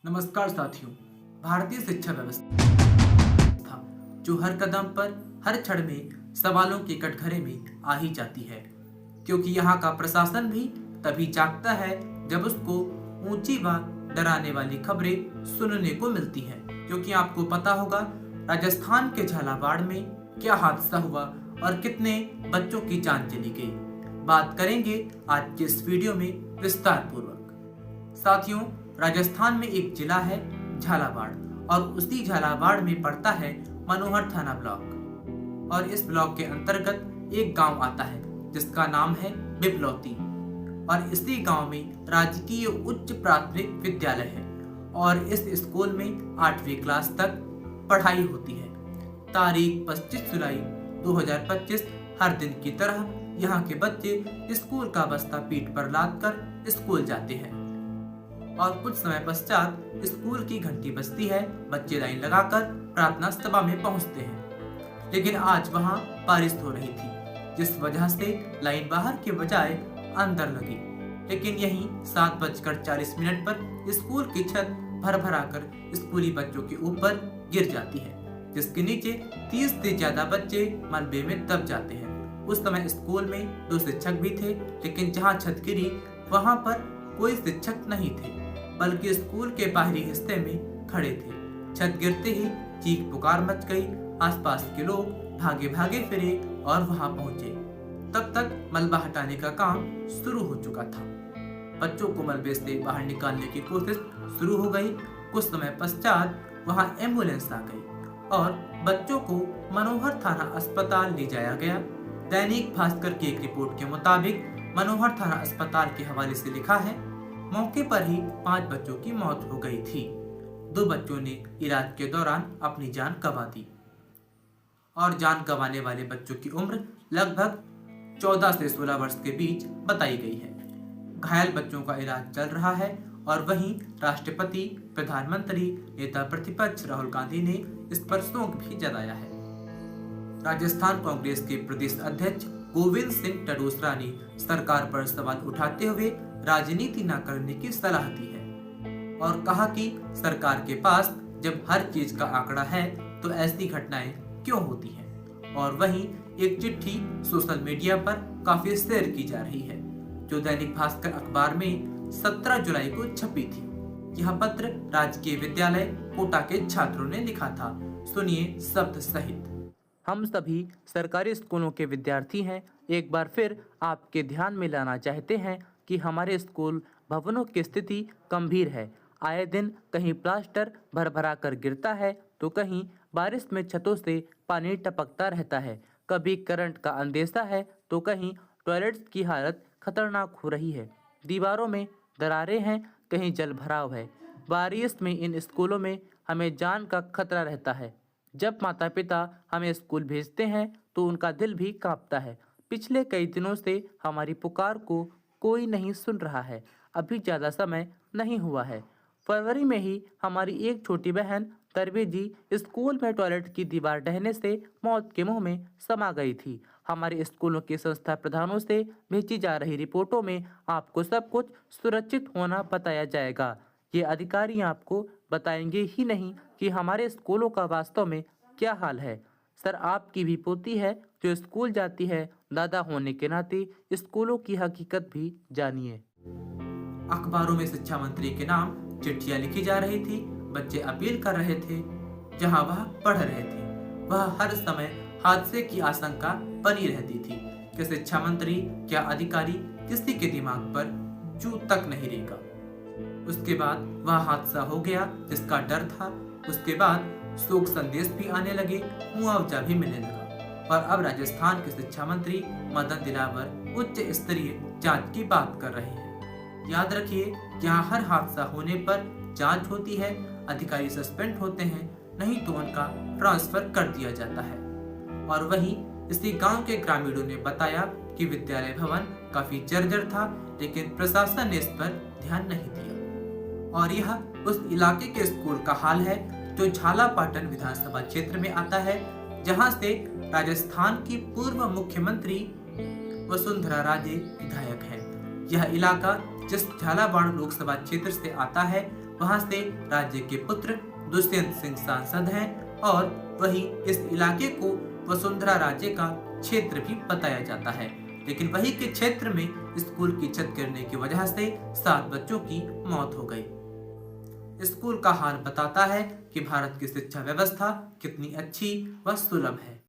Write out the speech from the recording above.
नमस्कार साथियों। भारतीय शिक्षा व्यवस्था जो हर कदम पर हर क्षण में सवालों के कटघरे में आ ही जाती है, क्योंकि यहाँ का प्रशासन भी तभी जागता है जब उसको ऊंची व डराने वाली खबरें सुनने को मिलती हैं। क्योंकि आपको पता होगा राजस्थान के झालावाड़ में क्या हादसा हुआ और कितने बच्चों की जान चली गई। बात करेंगे आज के इस वीडियो में विस्तार पूर्वक। साथियों, राजस्थान में एक जिला है झालावाड़ और उसी झालावाड़ में पड़ता है मनोहर थाना ब्लॉक और इस ब्लॉक के अंतर्गत एक गांव आता है जिसका नाम है बिपलौती और इसी गांव में राजकीय उच्च प्राथमिक विद्यालय है और इस स्कूल में 8वीं क्लास तक पढ़ाई होती है। तारीख 25 जुलाई 2025 हर दिन की तरह यहाँ के बच्चे स्कूल का बस्ता पीठ पर लाद कर स्कूल जाते हैं और कुछ समय पश्चात स्कूल की घंटी बजती है। बच्चे लाइन लगाकर प्रार्थना सभा में पहुंचते हैं, लेकिन आज वहां बारिश हो रही थी जिस वजह से लाइन बाहर के बजाय अंदर लगी। लेकिन यहीं 7:40 पर स्कूल की छत भर भरा कर स्कूली बच्चों के ऊपर गिर जाती है, जिसके नीचे 30 से ज्यादा बच्चे मलबे में दब जाते हैं। उस समय स्कूल में 2 शिक्षक भी थे, लेकिन जहां छत गिरी वहां पर कोई शिक्षक नहीं थे, बल्कि स्कूल के बाहरी हिस्से में खड़े थे। छत गिरते ही चीख पुकार मच गई। आसपास के लोग भागे भागे फिरे और वहां पहुंचे। तब तक मलबा हटाने का काम शुरू हो चुका था। बच्चों को मलबे से बाहर निकालने की कोशिश शुरू हो गई। कुछ समय पश्चात वहां एम्बुलेंस आ गई और बच्चों को मनोहर थाना अस्पताल ले जाया गया। दैनिक भास्कर की एक रिपोर्ट के मुताबिक मनोहर थाना अस्पताल के हवाले से लिखा है, मौके पर ही 5 बच्चों की मौत हो गई थी। 2 बच्चों ने इलाज के दौरान अपनी जान गंवा दी और जान गंवाने वाले बच्चों की उम्र लगभग 14 से 16 वर्ष के बीच बताई गई है। घायल बच्चों का इलाज चल रहा है और वहीं राष्ट्रपति, प्रधानमंत्री, नेता प्रतिपक्ष राहुल गांधी ने इस पर शोक भी जताया है। राजस्थान कांग्रेस के प्रदेश अध्यक्ष गोविंद सिंह डडोसरा ने सरकार पर सवाल उठाते हुए राजनीति न करने की सलाह दी है और कहा कि सरकार के पास जब हर चीज का आंकड़ा है तो ऐसी घटनाएं क्यों होती हैं। और वहीं एक चिट्ठी सोशल मीडिया पर काफी शेयर की जा रही है जो दैनिक भास्कर अखबार में 17 जुलाई को छपी थी। यह पत्र राजकीय विद्यालय कोटा के छात्रों ने लिखा था। सुनिए शब्द सहित। हम सभी सरकारी स्कूलों के विद्यार्थी हैं। एक बार फिर आपके ध्यान में लाना चाहते हैं कि हमारे स्कूल भवनों की स्थिति गंभीर है। आए दिन कहीं प्लास्टर भर भरा कर गिरता है तो कहीं बारिश में छतों से पानी टपकता रहता है। कभी करंट का अंदेशा है तो कहीं टॉयलेट्स की हालत खतरनाक हो रही है। दीवारों में दरारें हैं, कहीं जल भराव है। बारिश में इन स्कूलों में हमें जान का खतरा रहता है। जब माता पिता हमें स्कूल भेजते हैं तो उनका दिल भी कांपता है। पिछले कई दिनों से हमारी पुकार को कोई नहीं सुन रहा है। अभी ज़्यादा समय नहीं हुआ है। फरवरी में ही हमारी एक छोटी बहन तरबेजी स्कूल में टॉयलेट की दीवार ढहने से मौत के मुंह में समा गई थी। हमारे स्कूलों के संस्था प्रधानों से भेजी जा रही रिपोर्टों में आपको सब कुछ सुरक्षित होना बताया जाएगा। ये अधिकारी आपको बताएंगे ही नहीं कि हमारे स्कूलों का वास्तव में क्या हाल है। सर, आपकी भी पोती है जो स्कूल जाती है। दादा होने के नाते स्कूलों की हकीकत भी जानिए। अखबारों में शिक्षा मंत्री के नाम चिट्ठियां लिखी जा रही थी। बच्चे अपील कर रहे थे। जहां वह पढ़ रहे थे वह हर समय हादसे की आशंका बनी रहती थी कि शिक्षा मंत्री क्या अधिकारी किसी के दिमाग पर जू तक नहीं रेगा। उसके बाद वह हादसा हो गया जिसका डर था। उसके बाद शोक संदेश भी आने लगे, मुआवजा भी मिलने लगा और अब राजस्थान के शिक्षा मंत्री मदन दिलावर उच्च स्तरीय जांच की बात कर रहे हैं। याद रखिए, यहाँ हर हादसा होने पर जांच होती है, अधिकारी सस्पेंड होते हैं, नहीं तो उनका ट्रांसफर कर दिया जाता है। और वहीं इसी गांव के ग्रामीणों ने बताया कि विद्यालय भवन काफी जर्जर था, लेकिन प्रशासन ने इस पर ध्यान नहीं दिया। और यह उस इलाके के स्कूल का हाल है जो झालापाटन विधानसभा क्षेत्र में आता है, जहां से राजस्थान की पूर्व मुख्यमंत्री वसुंधरा राजे विधायक है। यह इलाका जिस झालावाड़ लोकसभा क्षेत्र से आता है वहां से राज्य के पुत्र दुष्यंत सिंह सांसद हैं और वही इस इलाके को वसुंधरा राज्य का क्षेत्र भी बताया जाता है। लेकिन वही के क्षेत्र में स्कूल की छत गिरने की वजह से 7 बच्चों की मौत हो गई। स्कूल का हाल बताता है कि भारत की शिक्षा व्यवस्था कितनी अच्छी व सुलभ है।